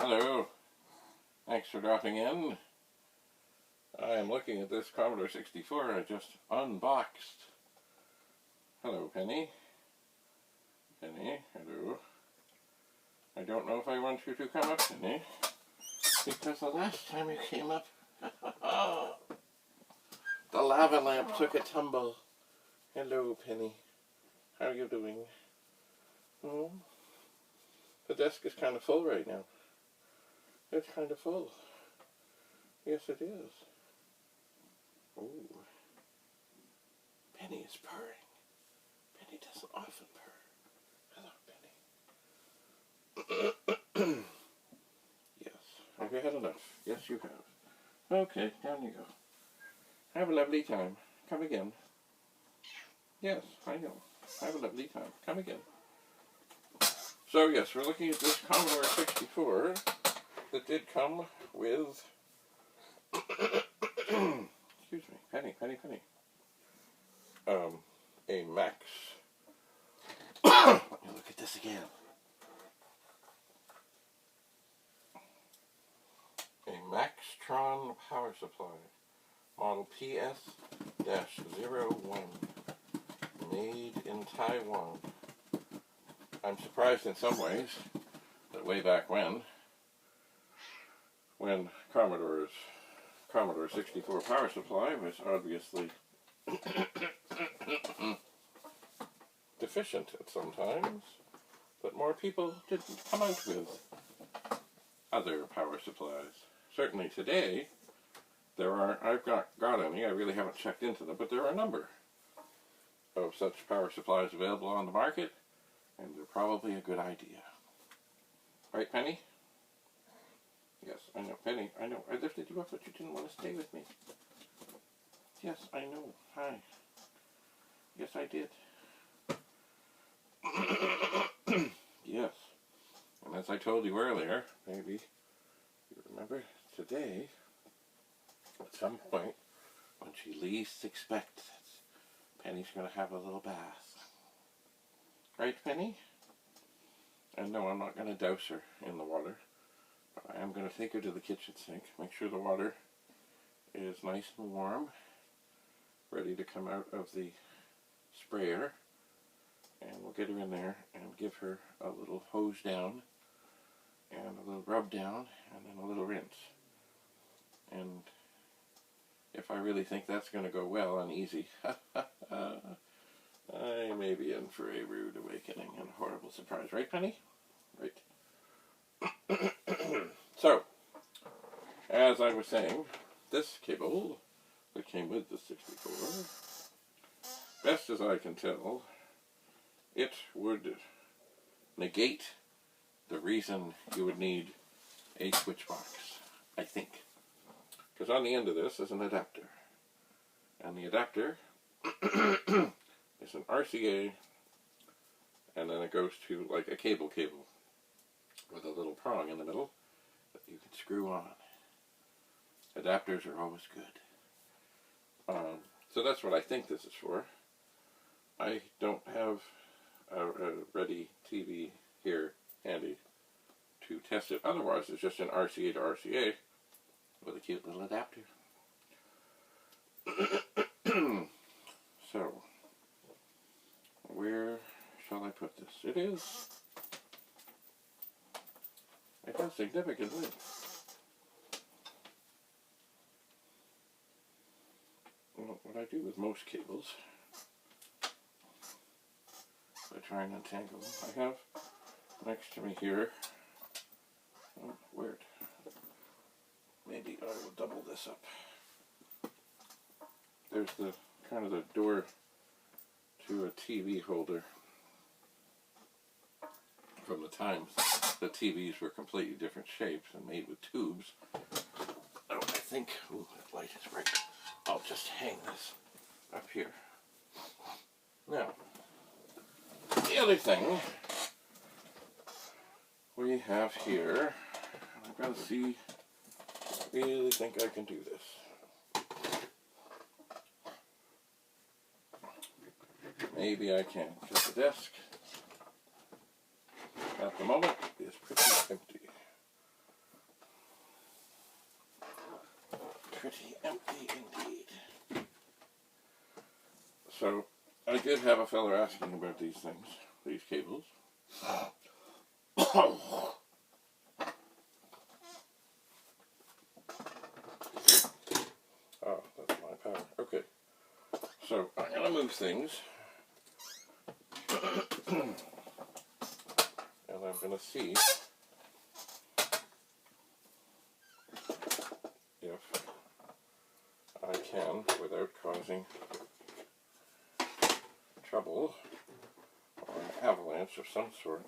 Hello, thanks for dropping in. I am looking at this Commodore 64 I just unboxed. Hello, Penny. Penny, hello. I don't know if I want you to come up, Penny, because the last time you came up, the lava lamp took a tumble. Hello, Penny. How are you doing? Oh, the desk is kind of full right now. It's kind of full. Yes, it is. Ooh. Penny is purring. Penny doesn't often purr. Hello, Penny. Yes. Have you had enough? Yes, you have. Okay, down you go. Have a lovely time. Come again. Yes, I know. Have a lovely time. Come again. So yes, we're looking at this Commodore 64 that did come with excuse me, Penny. A Max. Let me look at this again. A Maxtron power supply, model PS-01, made in Taiwan. I'm surprised in some ways that way back when Commodore 64 power supply was obviously deficient at some times, but more people didn't come out with other power supplies. Certainly today, there are, I've not got any, I really haven't checked into them, but there are a number of such power supplies available on the market, and they're probably a good idea. Right, Penny? Yes, I know, Penny, I know. I lifted you up, but you didn't want to stay with me. Yes, I know. Hi. Yes, I did. Yes. And as I told you earlier, maybe you remember, today, at some point, when she least expects it, Penny's going to have a little bath. Right, Penny? And no, I'm not going to douse her in the water. But I am going to take her to the kitchen sink, make sure the water is nice and warm, ready to come out of the sprayer, and we'll get her in there and give her a little hose down, and a little rub down, and then a little rinse. And if I really think that's going to go well and easy, I may be in for a rude awakening and a horrible surprise. Right, Penny? Right. So, as I was saying, this cable that came with the 64, best as I can tell, it would negate the reason you would need a switch box, I think. Because on the end of this is an adapter. And the adapter is an RCA, and then it goes to like a cable with a little prong in the middle that you can screw on. Adapters are always good. So that's what I think this is for. I don't have a ready TV here handy to test it. Otherwise, it's just an RCA to RCA with a cute little adapter. So, where shall I put this? It has significant length. Well, what I do with most cables, I try and untangle them. I have next to me here, oh, weird. Maybe I will double this up. There's the kind of the door to a TV holder from the times the TVs were completely different shapes and made with tubes. Oh, I think, ooh, that light is bright. I'll just hang this up here. Now, the other thing we have here, I'm going to see, I really think I can do this. Maybe I can, because the desk at the moment is pretty empty. pretty empty indeed. So, I did have a fellow asking about these things, these cables. Oh, that's my power. Okay. So, I'm going to move things. And I'm going to see if I can, without causing trouble or an avalanche of some sort,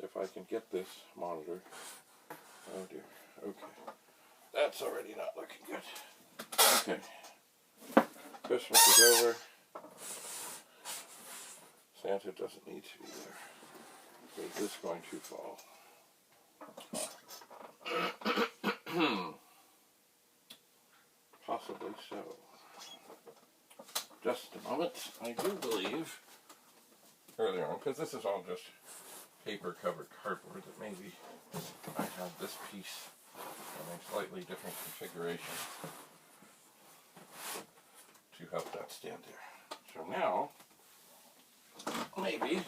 if I can get this monitor. Oh dear. Okay. That's already not looking good. Okay. Christmas is over. Santa doesn't need to be there. Is this going to fall? Possibly so. Just a moment. I do believe earlier on, because this is all just paper covered cardboard, that maybe I have this piece in a slightly different configuration to help that stand there. So now, maybe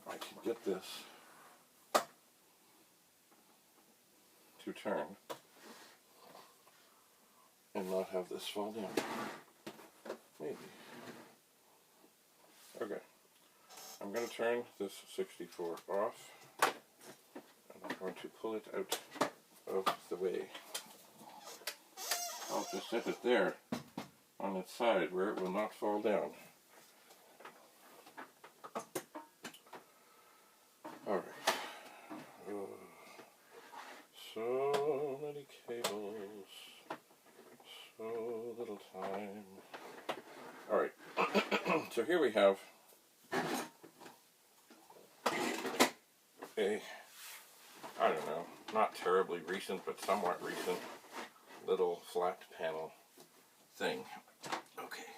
I can get this to turn and not have this fall down. Maybe. Okay. I'm going to turn this 64 off, and I'm going to pull it out of the way. I'll just set it there on its side where it will not fall down. Alright. So many cables. So little time. Alright. So here we have a, I don't know, not terribly recent, but somewhat recent little flat panel thing. Okay.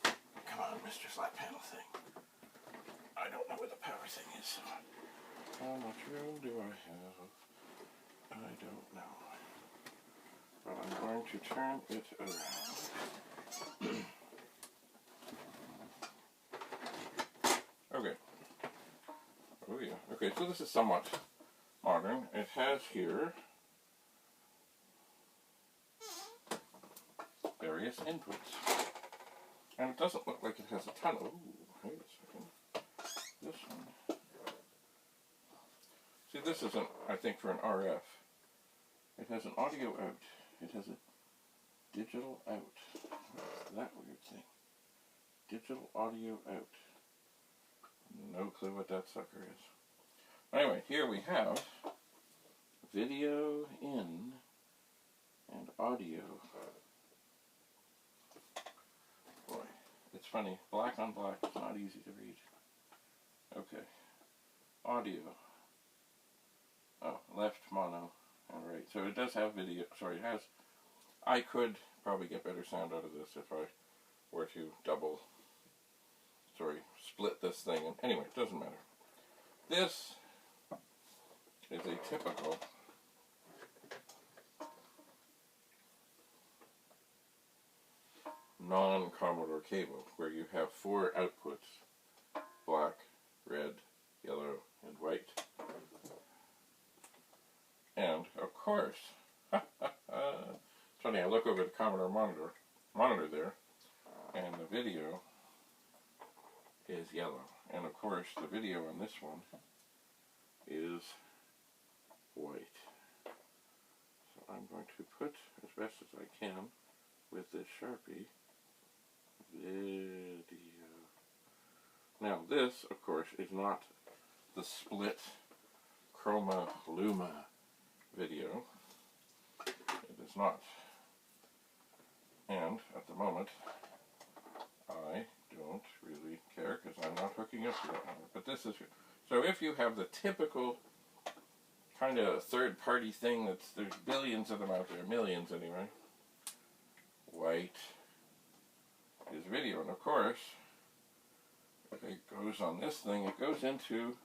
Come on, Mr. Flat Panel thing. I don't know where the power thing is. How much room do I have? I don't know. But I'm going to turn it around. Okay. Oh yeah. Okay, so this is somewhat modern. It has here various inputs. And it doesn't look like it has a ton of... Ooh, wait a second. This one. See, this isn't, I think, for an RF. It has an audio out. It has a digital out. What's that weird thing? Digital audio out. No clue what that sucker is. Anyway, here we have video in and audio. Boy, it's funny. Black on black is not easy to read. Okay. Audio. Oh, left mono and right. So it does have video. Sorry, it has. I could probably get better sound out of this if I were to split this thing. And anyway, it doesn't matter. This is a typical non-Commodore cable where you have 4 outputs: black, red, yellow, and white. And of course, it's funny, I look over the Commodore monitor there, and the video is yellow. And of course, the video on this one is white. So I'm going to put, as best as I can, with this Sharpie, video. Now this, of course, is not the split chroma luma video. It is not. And at the moment, I don't really care because I'm not hooking up to that one. But this is, so if you have the typical kind of third-party thing there's billions of them out there, millions anyway, white is video. And of course, if it goes on this thing, it goes into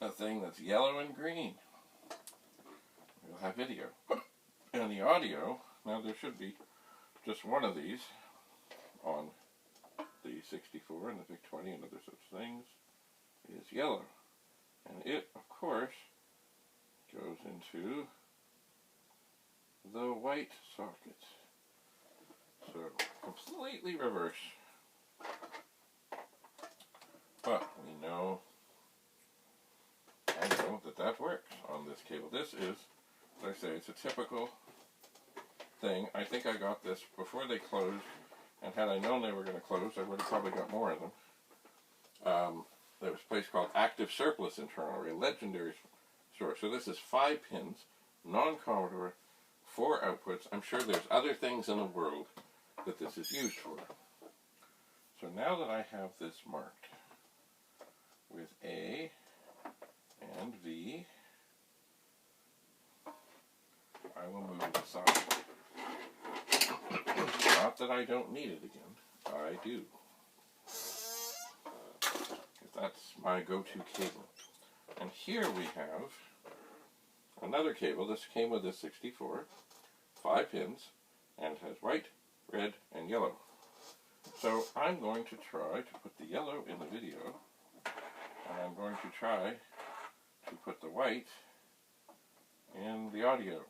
a thing that's yellow and green. we'll have video. And the audio, now there should be just one of these on the 64 and the VIC-20 and other such things, is yellow. And it, of course, goes into the white socket. So, completely reverse. But we know, I know that that works on this cable. This is, as I say, it's a typical thing. I think I got this before they closed, and had I known they were going to close, I would have probably got more of them. There was a place called Active Surplus in Toronto, a legendary store. So this is 5 pins, non-Commodore, 4 outputs. I'm sure there's other things in the world that this is used for. So now that I have this marked with A and V, I will move it aside. Not that I don't need it again. I do. That's my go-to cable. And here we have another cable. This came with a 64, 5 pins, and has white, red, and yellow. So I'm going to try to put the yellow in the video, and I'm going to try to put the white in the audio.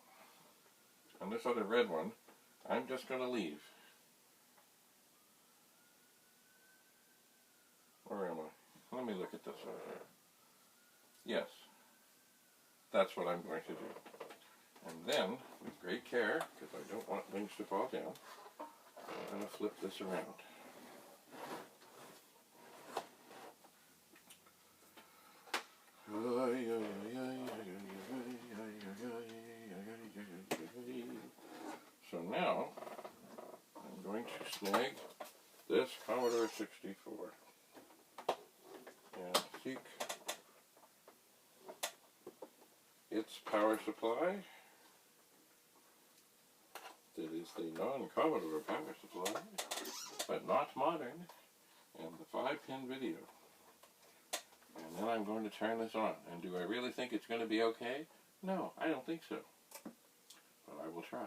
And this other red one, I'm just going to leave. Where am I? Let me look at this one here. Yes, that's what I'm going to do. And then, with great care, because I don't want things to fall down, I'm going to flip this around. So now, I'm going to snag this Commodore 64 and seek its power supply. That is the non-Commodore power supply, but not modern, and the 5-pin video. And then I'm going to turn this on. And do I really think it's going to be okay? No, I don't think so. But I will try.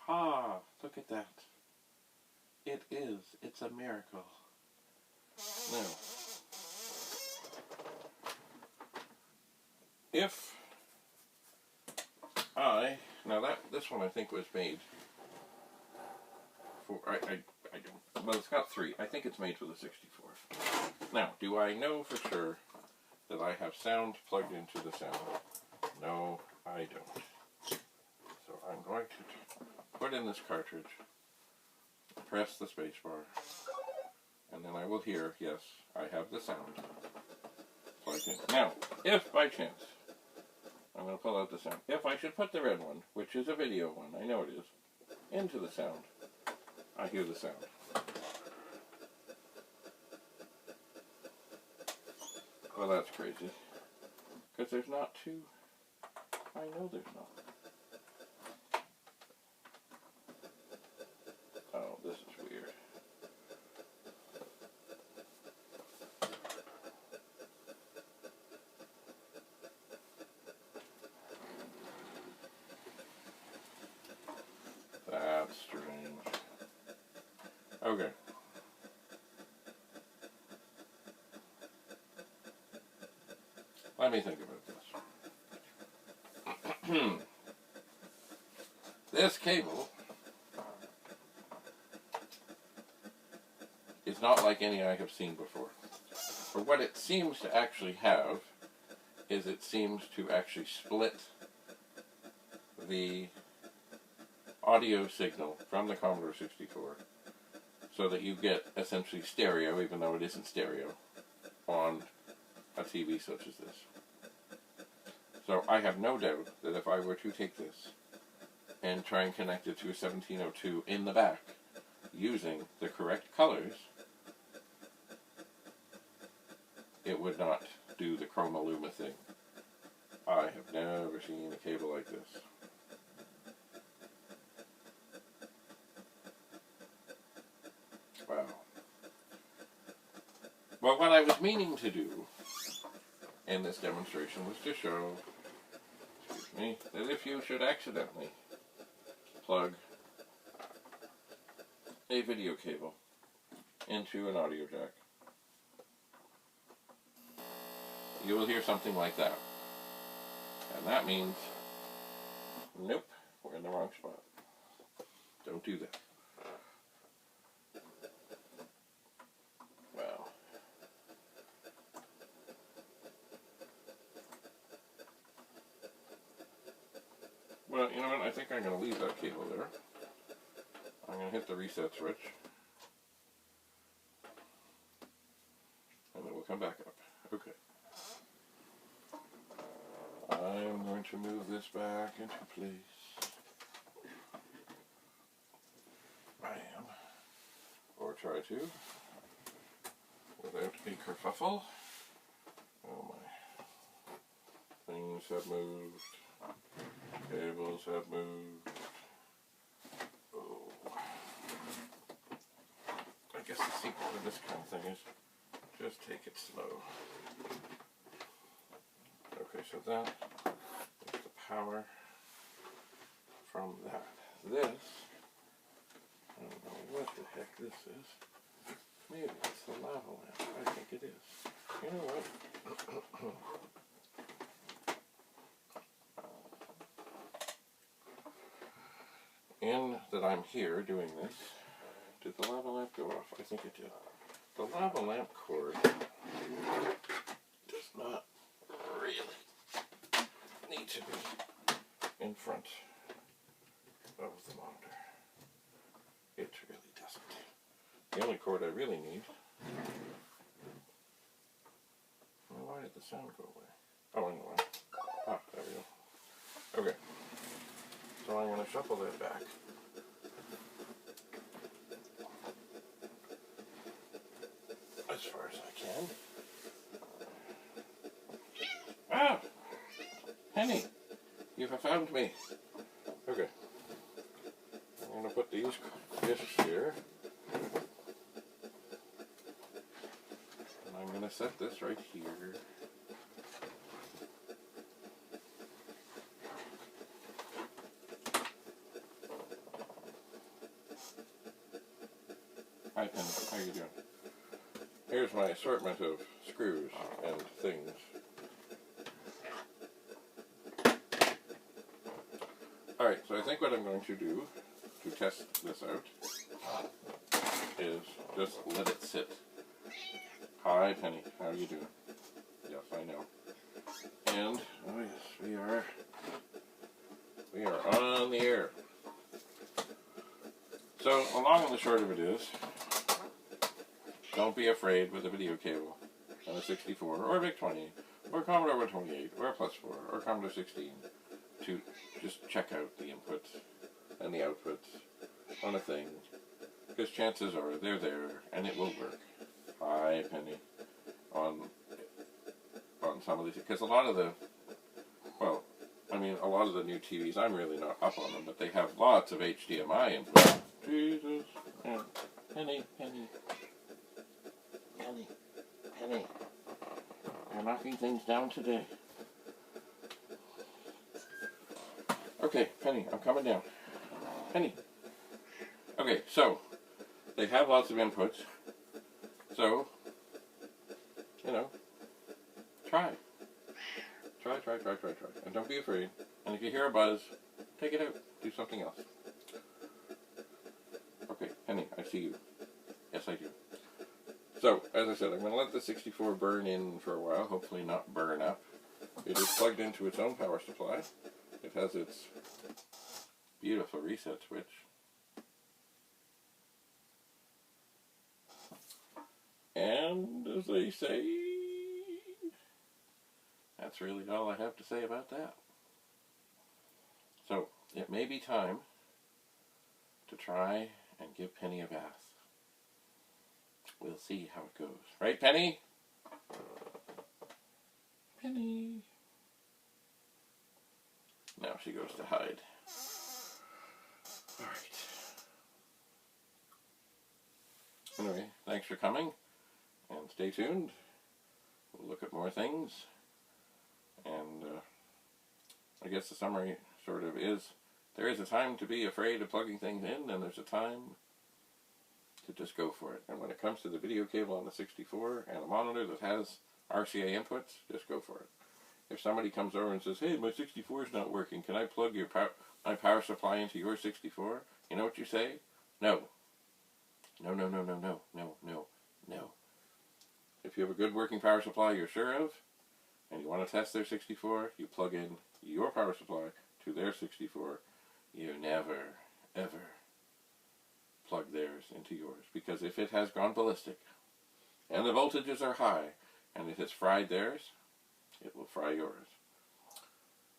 Ah, look at that. It is. It's a miracle. Now, if this one I think was made for, I don't, well, it's got 3. I think it's made for the 64. Now, do I know for sure that I have sound plugged into the sound? No, I don't. So I'm going to put in this cartridge, press the space bar, and then I will hear, yes, I have the sound plugged in. Now, if by chance, I'm going to pull out the sound. If I should put the red one, which is a video one, I know it is, into the sound, I hear the sound. Well, that's crazy. Because there's not 2. I know there's not. Oh, this is weird. That's strange. Okay. Let me think about this. This cable is not like any I have seen before. For what it seems to actually have is it seems to actually split the audio signal from the Commodore 64 so that you get essentially stereo, even though it isn't stereo, on a TV such as this. So I have no doubt that if I were to take this and try and connect it to a 1702 in the back using the correct colors, it would not do the chroma luma thing. I have never seen a cable like this. Wow. Well, what I was meaning to do in this demonstration was to show, excuse me that if you should accidentally plug a video cable into an audio jack, you will hear something like that. And that means, nope, we're in the wrong spot. Don't do that. Well, you know what? I think I'm going to leave that cable there. I'm going to hit the reset switch. And then we'll come back up. Okay. I'm going to move this back into place. I am. Or try to. Without a kerfuffle. Oh my. Things have moved. Cables have moved. Oh. I guess the secret of this kind of thing is just take it slow. Okay, so that is the power from that. This, I don't know what the heck this is. Maybe it's the lava lamp. I think it is. You know what? In that I'm here doing this, did the lava lamp go off? I think it did. The lava lamp cord does not really need to be in front of the monitor. It really doesn't. The only cord I really need... Well, why did the sound go away? Oh, I know why. Ah, there we go. Okay. So I'm going to shuffle that back. As far as I can. Ah! Penny! You've found me. Okay. I'm going to put these discs here. And I'm going to set this right here. Hi Penny, how you doing? Here's my assortment of screws and things. Alright, so I think what I'm going to do to test this out is just let it sit. Hi Penny, how are you doing? Yes, I know. And, oh yes, we are on the air. So, the long and the short of it is, don't be afraid with a video cable on a 64 or a VIC-20 or Commodore 128 or a Plus 4 or Commodore 16 to just check out the inputs and the outputs on a thing, because chances are they're there and it will work. Hi Penny. On some of these, because a lot of the, well, I mean a lot of the new TVs, I'm really not up on them, but they have lots of HDMI input. Jesus. Yeah. Penny. You're knocking things down today. Okay, Penny, I'm coming down. Penny. Okay, so, they have lots of inputs. So, you know, try. Try. And don't be afraid. And if you hear a buzz, take it out. Do something else. Okay, Penny, I see you. Yes, I do. So, as I said, I'm going to let the 64 burn in for a while, hopefully not burn up. It is plugged into its own power supply. It has its beautiful reset switch. And, as they say, that's really all I have to say about that. So, it may be time to try and give Penny a bath. We'll see how it goes. Right, Penny? Penny. Now she goes to hide. Alright. Anyway, thanks for coming. And stay tuned. We'll look at more things. And I guess the summary sort of is, there is a time to be afraid of plugging things in, and there's a time to just go for it. And when it comes to the video cable on the 64 and a monitor that has RCA inputs, just go for it. If somebody comes over and says, hey, my 64 is not working, can I plug my power supply into your 64? You know what you say? No. No, no, no, no, no, no, no, no. If you have a good working power supply you're sure of, and you want to test their 64, you plug in your power supply to their 64. You never, ever plug theirs into yours. Because if it has gone ballistic, and the voltages are high, and it has fried theirs, it will fry yours.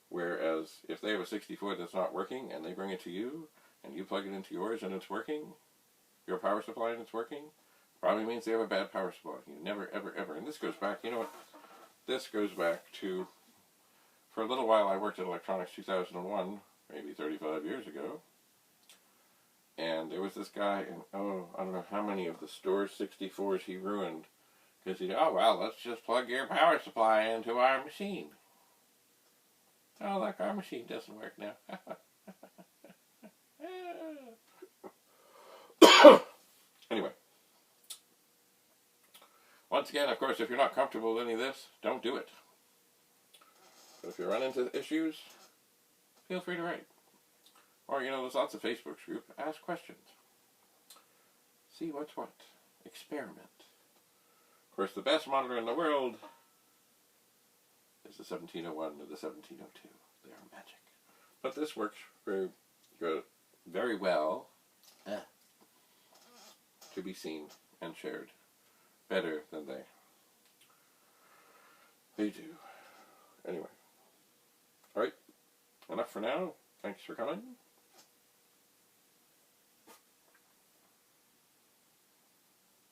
Whereas, if they have a 64 that's not working, and they bring it to you, and you plug it into yours and it's working, your power supply and it's working, probably means they have a bad power supply. You never, ever, ever. And this goes back, you know what? This goes back to, for a little while I worked at Electronics 2001, maybe 35 years ago. And there was this guy, and I don't know how many of the store's 64s he ruined. Because he, oh, well, let's just plug your power supply into our machine. Oh, look, our machine doesn't work now. Anyway. Once again, of course, if you're not comfortable with any of this, don't do it. But if you run into issues, feel free to write. Or, you know, there's lots of Facebook groups. Ask questions. See what's what. Experiment. Of course, the best monitor in the world is the 1701 or the 1702. They are magic. But this works very good, very well to be seen and shared better than they do. Anyway. Alright. Enough for now. Thanks for coming.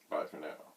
Bye for now.